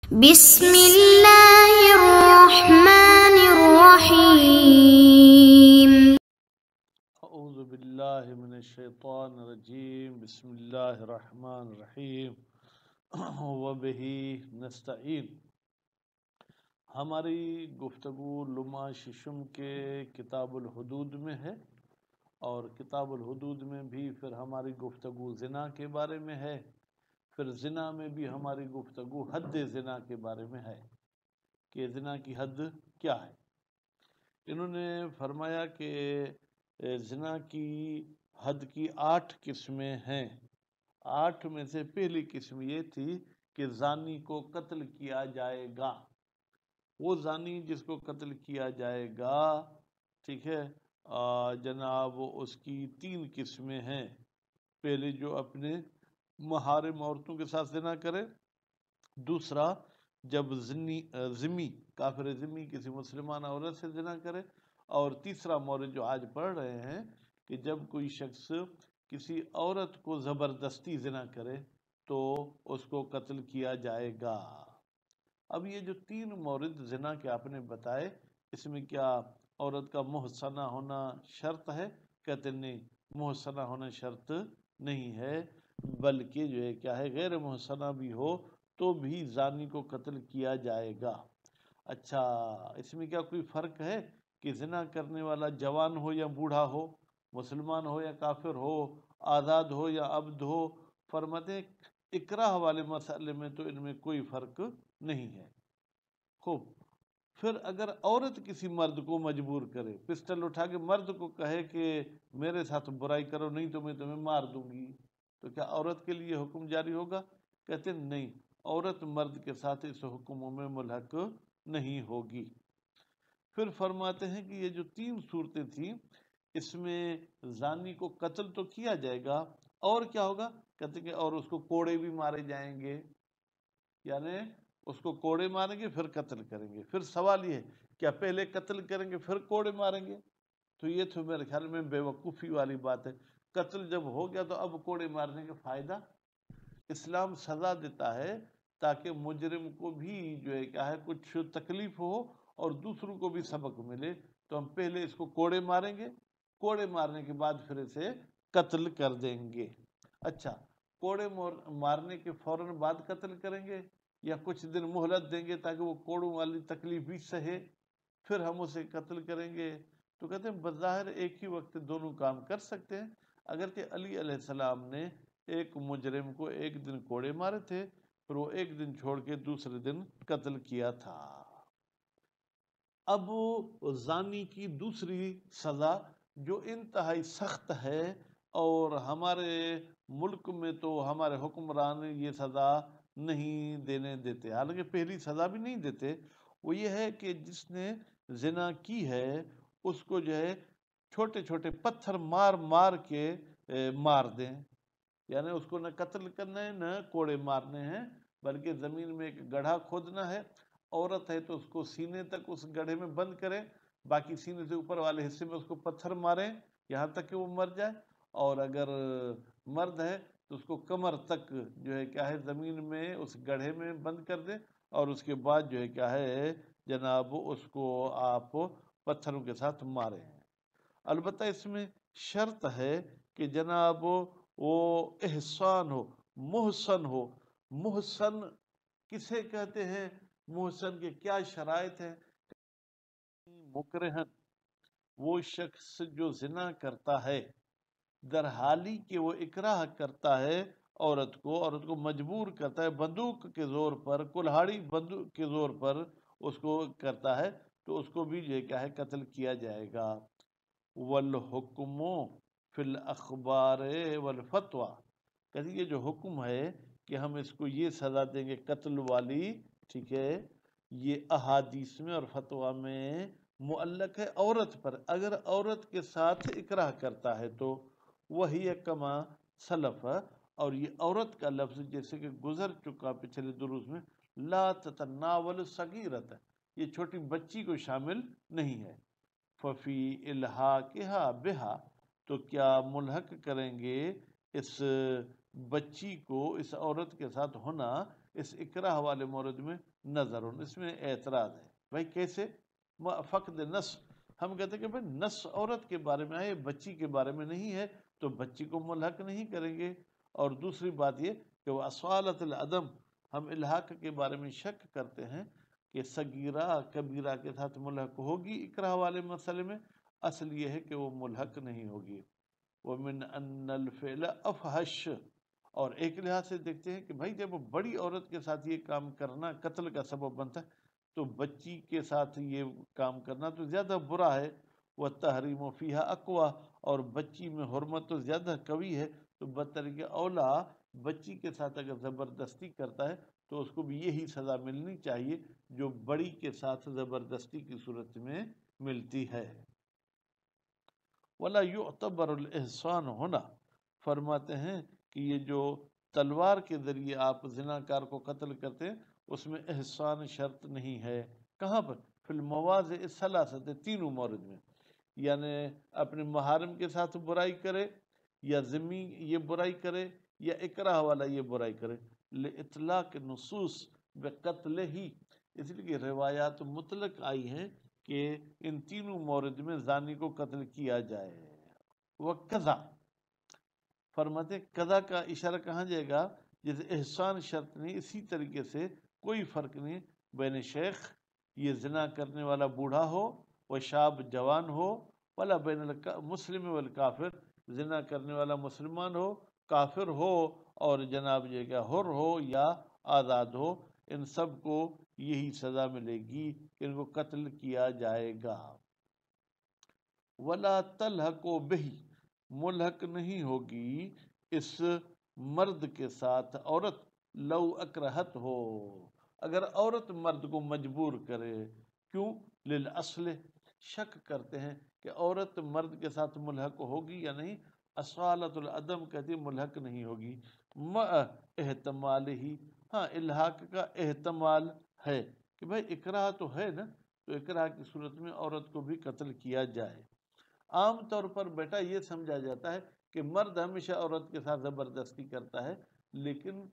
بسم اللہ الرحمن الرحیم۔ اعوذ باللہ من الشیطان الرجیم، بسم اللہ الرحمن الرحیم، وبہ نستعین۔ ہماری گفتگو لمع ششم کے کتاب الحدود میں ہے، اور کتاب الحدود میں بھی پھر ہماری گفتگو زنا کے بارے میں ہے، پھر زنا میں بھی ہماری گفتگو حد زنا کے بارے میں ہے کہ زنا کی حد کیا ہے۔ انہوں نے فرمایا کہ زنا کی حد کی 8 قسمیں ہیں۔ 8 میں سے پہلی قسم یہ تھی کہ زانی کو قتل کیا جائے گا۔ وہ زانی جس کو قتل کیا جائے گا، ٹھیک ہے، جناب اس کی 3 قسمیں ہیں۔ پہلے جو اپنے محارم عورتوں کے ساتھ زنا کرے، دوسرا جب ذمی کافر ذمی کسی مسلمان عورت سے زنا کرے، اور تیسرا مورد جو آج پڑھ رہے ہیں کہ جب کوئی شخص کسی عورت کو زبردستی زنا کرے تو اس کو قتل کیا جائے گا۔ اب یہ جو 3 مورد زنا کے آپ نے بتائے، اس میں کیا عورت کا محصنہ ہونا شرط ہے؟ کہتے نہیں، محصنہ ہونا شرط نہیں ہے، بلکہ جو ہے کیا ہے، غیر محصنہ بھی ہو تو بھی زانی کو قتل کیا جائے گا۔ اچھا، اس میں کیا کوئی فرق ہے کہ زنا کرنے والا جوان ہو یا بوڑھا ہو، مسلمان ہو یا کافر ہو، آزاد ہو یا عبد ہو؟ فرماتے ہیں اکراہ والے مسئلے میں تو ان میں کوئی فرق نہیں ہے۔ خوب، پھر اگر عورت کسی مرد کو مجبور کرے، پسٹل اٹھا کے مرد کو کہے کہ میرے ساتھ برائی کرو نہیں تو میں تمہیں مار دوں گی، تو کیا عورت کے لیے حکم جاری ہوگا؟ کہتے ہیں نہیں، عورت مرد کے ساتھ اس حکموں میں ملحق نہیں ہوگی۔ پھر فرماتے ہیں کہ یہ جو 3 صورتیں تھیں، اس میں زانی کو قتل تو کیا جائے گا، اور کیا ہوگا؟ کہتے ہیں کہ اور اس کو کوڑے بھی مارے جائیں گے، یعنی اس کو کوڑے ماریں گے پھر قتل کریں گے۔ پھر سوال یہ ہے کیا پہلے قتل کریں گے پھر کوڑے ماریں گے؟ تو یہ تو میرے خیال میں بے وقوفی والی بات ہے۔ قتل جب ہو گیا تو اب کوڑے مارنے کا فائدہ؟ اسلام سزا دیتا ہے تاکہ مجرم کو بھی جو ہے کیا ہے کچھ تکلیف ہو اور دوسروں کو بھی سبق ملے، تو ہم پہلے اس کو کوڑے ماریں گے، کوڑے مارنے کے بعد پھر اسے قتل کر دیں گے۔ اچھا، کوڑے مارنے کے فوراً بعد قتل کریں گے یا کچھ دن مہلت دیں گے تاکہ وہ کوڑوں والی تکلیف بھی سہے، پھر ہم اسے قتل کریں گے؟ تو کہتے ہیں بظاہر ایک ہی وقت دونوں کام کر سکتے ہیں، اگرچہ علی علیہ السلام نے ایک مجرم کو ایک دن کوڑے مارے تھے، پھر وہ ایک دن چھوڑ کے دوسرے دن قتل کیا تھا۔ اب زانی کی دوسری سزا جو انتہائی سخت ہے، اور ہمارے ملک میں تو ہمارے حکمران یہ سزا نہیں دینے دیتے، حالانکہ پہلی سزا بھی نہیں دیتے، وہ یہ ہے کہ جس نے زنا کی ہے اس کو جو ہے چھوٹے چھوٹے پتھر مار مار کے مار دیں، یعنی اس کو نہ قتل کرنا ہے نہ کوڑے مارنے ہیں، بلکہ زمین میں ایک گڑھا کھودنا ہے، عورت ہے تو اس کو سینے تک اس گڑھے میں بند کریں، باقی سینے سے اوپر والے حصے میں اس کو پتھر ماریں یہاں تک کہ وہ مر جائے، اور اگر مرد ہے تو اس کو کمر تک جو ہے کیا ہے زمین میں اس گڑھے میں بند کر دیں، اور اس کے بعد جو ہے کیا ہے جناب اس کو آپ پتھروں کے ساتھ ماریں۔ البتہ اس میں شرط ہے کہ جناب وہ احسان ہو، محسن ہو۔ محسن کسے کہتے ہیں؟ محسن کے کیا شرائط ہیں؟ مکرہن، وہ شخص جو زنا کرتا ہے در حالی کہ وہ اکراہ کرتا ہے عورت کو مجبور کرتا ہے، بندوق کے زور پر، کلہاڑی بندوق کے زور پر اس کو کرتا ہے، تو اس کو بھی یہ کیا ہے قتل کیا جائے گا۔ والحکم فی الاخبار والفتویٰ، کہتے یہ جو حکم ہے کہ ہم اس کو یہ سزا دیں گے قتل والی، ٹھیک ہے، یہ احادیث میں اور فتویٰ میں معلق ہے عورت پر۔ اگر عورت کے ساتھ اکراہ کرتا ہے تو وہی کما سلف، اور یہ عورت کا لفظ جیسے کہ گزر چکا پچھلے دروس میں، لا تتناول صغیرت، یہ چھوٹی بچی کو شامل نہیں ہے۔ ففی الحاقہا بہا، تو کیا ملحق کریں گے اس بچی کو اس عورت کے ساتھ ہونا، اس اکراہ والے مورد میں نظر، اس میں اعتراض ہے۔ بھائی کیسے؟ فقد نص، ہم کہتے ہیں کہ بھائی نص عورت کے بارے میں ہے، بچی کے بارے میں نہیں ہے، تو بچی کو ملحق نہیں کریں گے۔ اور دوسری بات یہ کہ وہ اصالت العدم، ہم الحاق کے بارے میں شک کرتے ہیں کہ صغیرہ کبیرہ کے ساتھ ملحق ہوگی اکراہ والے مسئلے میں، اصل یہ ہے کہ وہ ملحق نہیں ہوگی۔ وَمِنْ أَنَّ الْفِعْلَ أَفْحَشُ، اور ایک لحاظ سے دیکھتے ہیں کہ بھائی جب وہ بڑی عورت کے ساتھ یہ کام کرنا قتل کا سبب بنتا ہے، تو بچی کے ساتھ یہ کام کرنا تو زیادہ برا ہے۔ وَالتَّحْرِيمُ فِيهَا أَقْوَى، اور بچی میں حرمت تو زیادہ قوی ہے، تو بطریق اولا بچی کے ساتھ اگر زبردستی کرتا ہے تو اس کو بھی یہی سزا ملنی چاہیے جو بڑی کے ساتھ زبردستی کی صورت میں ملتی ہے۔ وَلَا يُعْتَبَرُ الْإِحْصَانُ ہونا، فرماتے ہیں کہ یہ جو تلوار کے ذریعے آپ زناکار کو قتل کرتے ہیں اس میں احسان شرط نہیں ہے۔ کہاں پر؟ فی المواضع الثلاثہ، تینوں مورد میں، یعنی اپنے محارم کے ساتھ برائی کرے، یا ذمی یہ برائی کرے، یا اکراہ والا یہ برائی کرے۔ لِإِطْلَاقِ نصوص بقتل ہی، اس لیے کہ روایات مطلق آئی ہیں کہ ان تینوں مورد میں زانی کو قتل کیا جائے۔ وَقَضَى، فرماتے ہیں قضا کا اشارہ کہاں جائے گا؟ جیسے احسان شرط نہیں، اسی طریقے سے کوئی فرق نہیں بین شیخ یہ زنا کرنے والا بوڑھا ہو و شاب جوان ہو، ولا بین المسلم والکافر زنا کرنے والا مسلمان ہو، کافر ہو، اور جناب یہ کہ حر ہو یا آزاد ہو، ان سب کو یہی سزا ملے گی کہ ان کو قتل کیا جائے گا۔ ولا تلحقوا بہ، ملحق نہیں ہوگی اس مرد کے ساتھ عورت، لو اکرہت ہو، اگر عورت مرد کو مجبور کرے۔ کیوں؟ للاصل، شک کرتے ہیں کہ عورت مرد کے ساتھ ملحق ہوگی یا نہیں۔ اصالت العدم کہتی ملحق نہیں ہوگی، مع احتمال ہی، ہاں الحاق کا احتمال ہے کہ بھائی اکراہ تو ہے نا، تو اکراہ کی صورت میں عورت کو بھی قتل کیا جائے۔ عام طور پر بیٹا یہ سمجھا جاتا ہے کہ مرد ہمیشہ عورت کے ساتھ زبردستی کرتا ہے، لیکن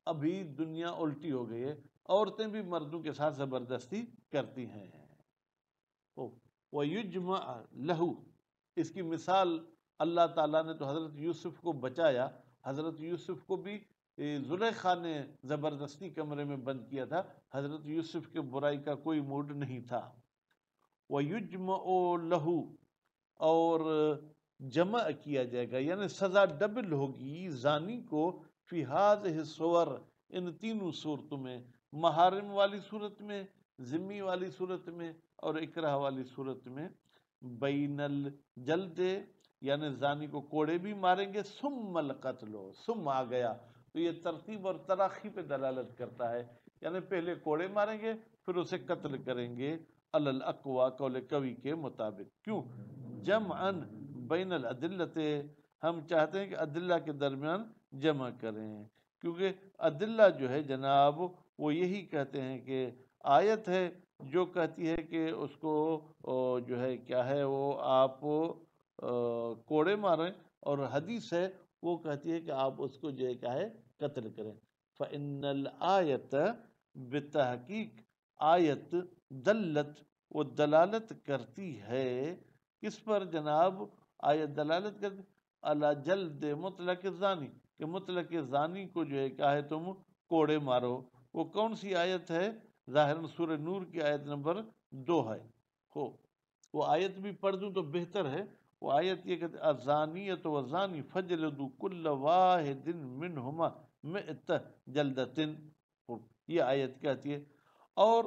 ابھی دنیا الٹی ہو گئی ہے، عورتیں بھی مردوں کے ساتھ زبردستی کرتی ہیں۔ وَيُجْمَعَ لَهُ، اس کی مثال اللہ تعالیٰ نے تو حضرت یوسف کو بچایا، حضرت یوسف کو بھی زلیخا نے زبردستی کمرے میں بند کیا تھا، حضرت یوسف کے برائی کا کوئی موڈ نہیں تھا۔ وَيُجْمَعُ لَهُ، اور جمع کیا جائے گا، یعنی سزا ڈبل ہوگی زانی کو، فی ہذہ الصور، ان تینوں صورتوں میں، محارم والی صورت میں، ذمی والی صورت میں، اور اکراہ والی صورت میں۔ بین الجلد، یعنی زانی کو کوڑے بھی ماریں گے، ثم القتل، ثم آ گیا تو یہ ترتیب اور تراخی پہ دلالت کرتا ہے، یعنی پہلے کوڑے ماریں گے پھر اسے قتل کریں گے، علی الاقوی، قول قوی کے مطابق۔ کیوں؟ جمعاً بین الادلۃ، ہم چاہتے ہیں کہ ادلہ کے درمیان جمع کریں، کیونکہ ادلہ جو ہے جناب وہ یہی کہتے ہیں کہ آیت ہے جو کہتی ہے کہ اس کو جو ہے کیا ہے وہ آپ کوڑے ماریں، اور حدیث ہے وہ کہتی ہے کہ آپ اس کو جو ہے کیا ہے قتل کریں۔ فإن الآیت، بتحقیق آیت، دلت، وہ دلالت کرتی ہے کس پر جناب؟ آیت دلالت کرتی علی جلد مطلق زانی، کہ مطلق زانی کو جو ہے کیا ہے تم کوڑے مارو۔ وہ کون سی آیت ہے؟ ظاہراً سورہ نور کی آیت نمبر 2 ہے۔ وہ آیت بھی پڑھ دوں تو بہتر ہے۔ وہ آیت یہ کہتے الزانیۃ والزانی فجلدوا کل واحد منہما مئۃ جلدۃ، یہ آیت کہتی ہے۔ اور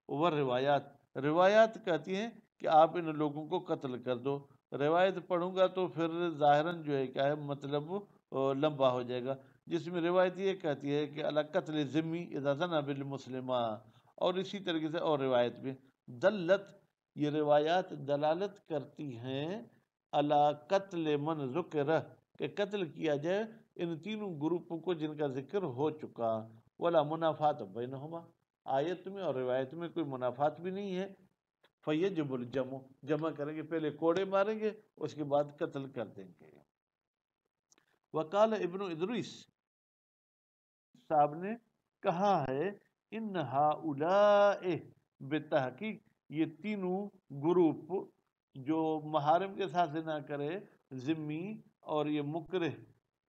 وہ روایات کہتی ہیں کہ آپ ان لوگوں کو قتل کر دو۔ روایت پڑھوں گا تو پھر ظاہراً جو ہے کیا ہے مطلب لمبا ہو جائے گا، جس میں روایت یہ کہتی ہے کہ علی قتل ذمی اذا زنا بالمسلمہ، اور اسی طریقے سے اور روایت بھی دلت، یہ روایات دلالت کرتی ہیں علی قتل من ذکر، کہ قتل کیا جائے ان تینوں گروپوں کو جن کا ذکر ہو چکا۔ ولا منافات بینہما، آیت میں اور روایت میں کوئی منافات بھی نہیں ہے۔ فیجب الجمع، جمع کریں گے، پہلے کوڑے ماریں گے اس کے بعد قتل کر دیں گے۔ وقال ابن ادریس، صاحب نے کہا ہے ان ہؤلاء بتحقیق یہ تینوں گروپ جو محارم کے ساتھ زنا کرے، ذمی اور یہ مکرہ،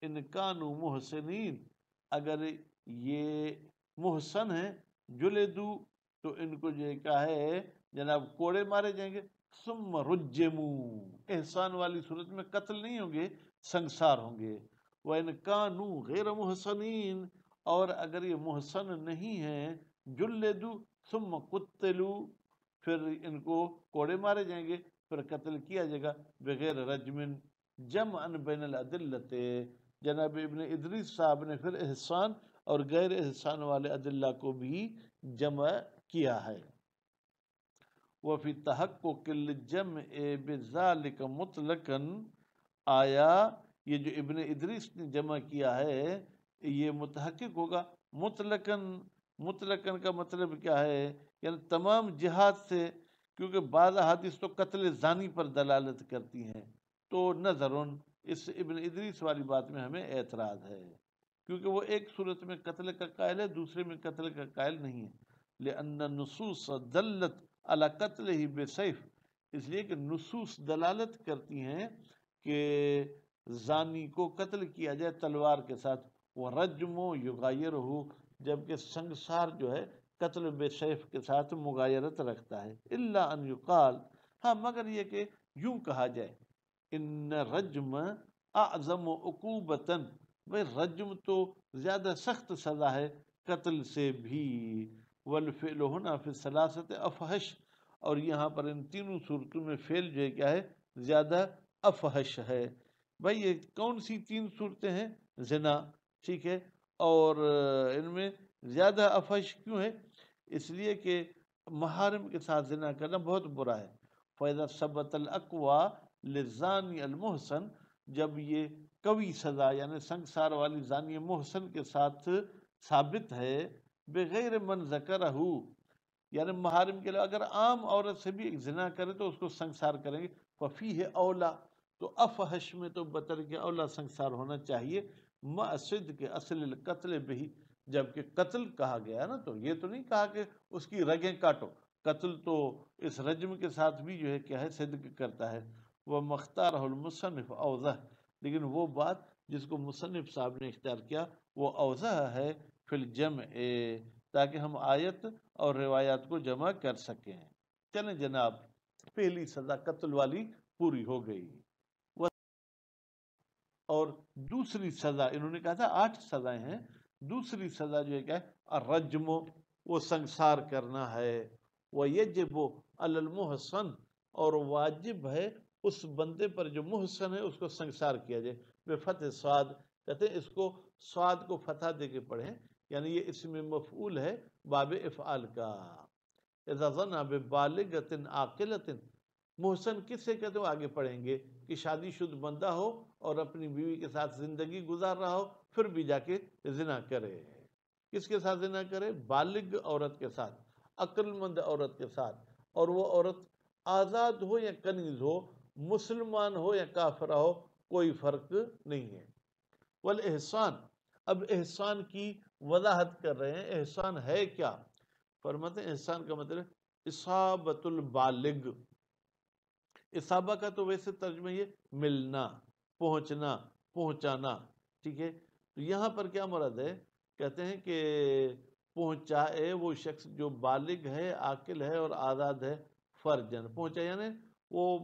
ان کانوا محسنین اگر یہ محسن ہیں، جلدو تو ان کو جو کیا ہے جناب کوڑے مارے جائیں گے، ثم رجموا احسان والی صورت میں قتل نہیں ہوں گے، سنگسار ہوں گے، وَإِنْ كَانُوا غَيْرَ مُحْسَنِينَ اور اگر یہ محسن نہیں ہیں، جلدوا ثم قتلوا پھر ان کو کوڑے مارے جائیں گے، پھر قتل کیا جائے گا، بغیر رجم جمعا بین الادلت جناب ابن ادریس صاحب نے پھر احسان اور غیر احسان والے ادلہ کو بھی جمع کیا ہے۔ وفی تحقق الجمع بذالک مطلقا آیا یہ جو ابن ادریس نے جمع کیا ہے یہ متحقق ہوگا مطلقاً کا مطلب کیا ہے یعنی تمام جہاد سے، کیونکہ بعض احادیث تو قتل زانی پر دلالت کرتی ہیں، تو نظرن اس ابن ادریس والی بات میں ہمیں اعتراض ہے، کیونکہ وہ ایک صورت میں قتل کا قائل ہے، دوسرے میں قتل کا قائل نہیں ہے، لأن النصوص دلت علی قتلہ بسیف، اس لیے کہ نصوص دلالت کرتی ہیں کہ زانی کو قتل کیا جائے تلوار کے ساتھ، وَرَجْمُ يُغَيِّرُهُ جبکہ سنگسار جو ہے قتل بے سیف کے ساتھ مغایرت رکھتا ہے، الا ان یقال ہاں مگر یہ کہ یوں کہا جائے ان رجم اعظم عقوبتاً بھئی رجم تو زیادہ سخت سزا ہے قتل سے بھی، والفعل ہنا فی الثلاثۃ افحش اور یہاں پر ان تینوں صورتوں میں فعل جو ہے کیا ہے زیادہ افحش ہے۔ بھئی یہ کون سی تین صورتیں ہیں؟ زنا، ٹھیک ہے، اور ان میں زیادہ افحش کیوں ہے؟ اس لیے کہ محارم کے ساتھ زنا کرنا بہت برا ہے۔ فَإِذَا ثَبَتَ الْأَقْوَى لِلزَّانِ الْمُحْسَنِ جب یہ قوی سزا یعنی سنگسار والی زانی محسن کے ساتھ ثابت ہے، بغیر من ذکرہ یعنی محارم کے علاوہ اگر عام عورت سے بھی ایک زنا کرے تو اس کو سنگسار کریں گے، فَفِيهِ اولا تو افحش میں تو بطر کے اولا سنگسار ہونا چاہیے، مع صدق اصل القتل بہی جبکہ قتل کہا گیا ہے نا، تو یہ تو نہیں کہا کہ اس کی رگیں کاٹو، قتل تو اس رجم کے ساتھ بھی جو ہے کیا ہے صدق کرتا ہے، وہ مختارہ المصنف اوضح لیکن وہ بات جس کو مصنف صاحب نے اختیار کیا وہ اوضح ہے فی الجمع تاکہ ہم آیت اور روایات کو جمع کر سکیں۔ چلیں جناب پہلی سزا قتل والی پوری ہو گئی، اور دوسری سزا انہوں نے کہا تھا 8 سزائیں ہیں، دوسری سزا جو ہے کیا ہے الرجم وہ سنگسار کرنا ہے، وَيَجِبُ عَلَى الْمُحْسَنِ اور واجب ہے اس بندے پر جو محسن ہے اس کو سنگسار کیا جائے، بفتح صاد کہتے ہیں اس کو صاد کو فتح دے کے پڑھیں یعنی یہ اسم مفعول ہے باب افعال کا، اذا ظن ببالغۃ عاقلۃ محسن کس سے کہتے ہو آگے پڑھیں گے کہ شادی شدہ بندہ ہو اور اپنی بیوی کے ساتھ زندگی گزار رہا ہو پھر بھی جا کے زنا کرے، کس کے ساتھ زنا کرے؟ بالغ عورت کے ساتھ، عقل مند عورت کے ساتھ، اور وہ عورت آزاد ہو یا کنیز ہو، مسلمان ہو یا کافرہ ہو، کوئی فرق نہیں ہے۔ والاحسان اب احسان کی وضاحت کر رہے ہیں، احسان ہے کیا؟ فرماتے ہیں احسان کا مطلب اصابت البالغ، اصابہ کا تو ویسے ترجمہ یہ ملنا، پہنچنا، پہنچانا، ٹھیک ہے، تو یہاں پر کیا مراد ہے؟ کہتے ہیں کہ پہنچائے وہ شخص جو بالغ ہے، عاقل ہے اور آزاد ہے، فرجن پہنچا یعنی وہ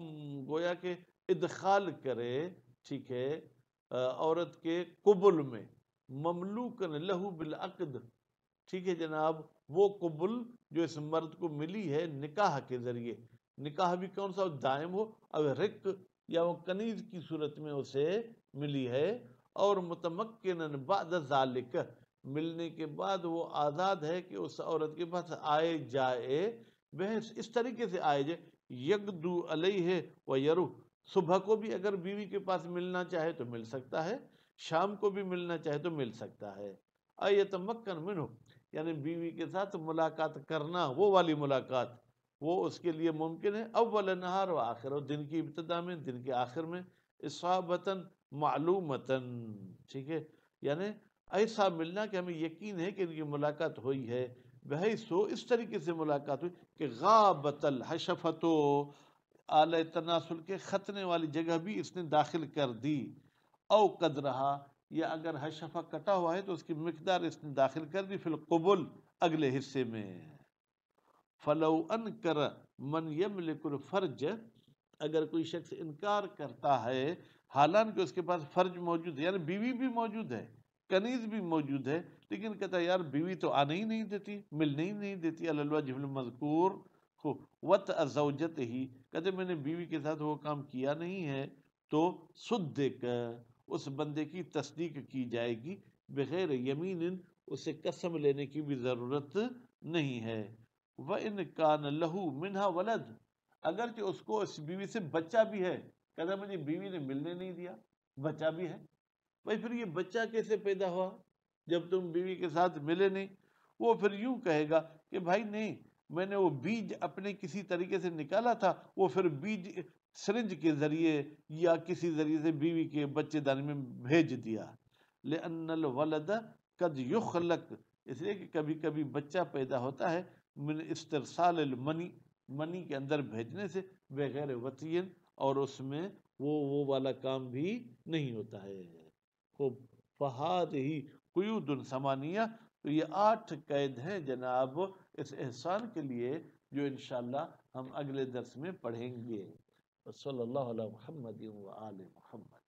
گویا کہ ادخال کرے، ٹھیک ہے، عورت کے قبل میں، مملوکن لہو بالعقد، ٹھیک ہے جناب، وہ قبل جو اس مرد کو ملی ہے نکاح کے ذریعے، نکاح بھی کون سا دائم ہو، اب رق یا وہ کنیز کی صورت میں اسے ملی ہے، اور متمکنن بعد ذالک ملنے کے بعد وہ آزاد ہے کہ اس عورت کے پاس آئے جائے، بحث اس طریقے سے آئے جائے یغدو علیہ ویرو، صبح کو بھی اگر بیوی کے پاس ملنا چاہے تو مل سکتا ہے، شام کو بھی ملنا چاہے تو مل سکتا ہے، ایتمکن منہ یعنی بیوی کے ساتھ ملاقات کرنا، وہ والی ملاقات وہ اس کے لیے ممکن ہے، اول نہار و آخر، دن کی ابتدا میں دن کے آخر میں، اصابتاً معلومتاً، ٹھیک ہے، یعنی ایسا ملنا کہ ہمیں یقین ہے کہ ان کی ملاقات ہوئی ہے، بحیث ہو اس طریقے سے ملاقات ہوئی کہ غابت الحشفت، آلہ تناسل کے ختنے والی جگہ بھی اس نے داخل کر دی، او قد رہا، یا اگر حشفہ کٹا ہوا ہے تو اس کی مقدار اس نے داخل کر دی فی القبل، اگلے حصے میں۔ فلو انکر من یملک الفرج، اگر کوئی شخص انکار کرتا ہے حالانکہ اس کے پاس فرج موجود ہے، یعنی بیوی بھی موجود ہے، کنیز بھی موجود ہے، لیکن کہتا ہے یار بیوی تو آنے ہی نہیں دیتی، ملنے ہی نہیں دیتی، علی الوجہ المذکور، وطأ زوجتہ، کہتے میں نے بیوی کے ساتھ وہ کام کیا نہیں ہے، تو صدق، اس بندے کی تصدیق کی جائے گی، بغیر یمین، اسے قسم لینے کی بھی ضرورت نہیں ہے۔ وَإِنْ كَانَ لَهُ مِنْهَا وَلَدٌ، اگرچہ اس کو اس بیوی سے بچہ بھی ہے، کہتا مجھے بیوی نے ملنے نہیں دیا، بچہ بھی ہے، بھائی پھر یہ بچہ کیسے پیدا ہوا جب تم بیوی کے ساتھ ملے نہیں؟ وہ پھر یوں کہے گا کہ بھائی نہیں، میں نے وہ بیج اپنے کسی طریقے سے نکالا تھا، وہ پھر بیج سرنج کے ذریعے یا کسی ذریعے سے بیوی کے بچے دانی میں بھیج دیا۔ لِأَنَّ الْوَلَدَ قَدْ يُخْلَقُ، اس لیے کہ کبھی کبھی بچہ پیدا ہوتا ہے من استرسال المنی، منی کے اندر بھیجنے سے، بغیر وطین، اور اس میں وہ والا کام بھی نہیں ہوتا ہے۔ خوب، فہاد ہی قیود ثمانیہ، تو یہ 8 قید ہیں جناب اس احسان کے لیے، جو انشاءاللہ ہم اگلے درس میں پڑھیں گے۔ صلی اللہ علیہ محمد و آل محمد۔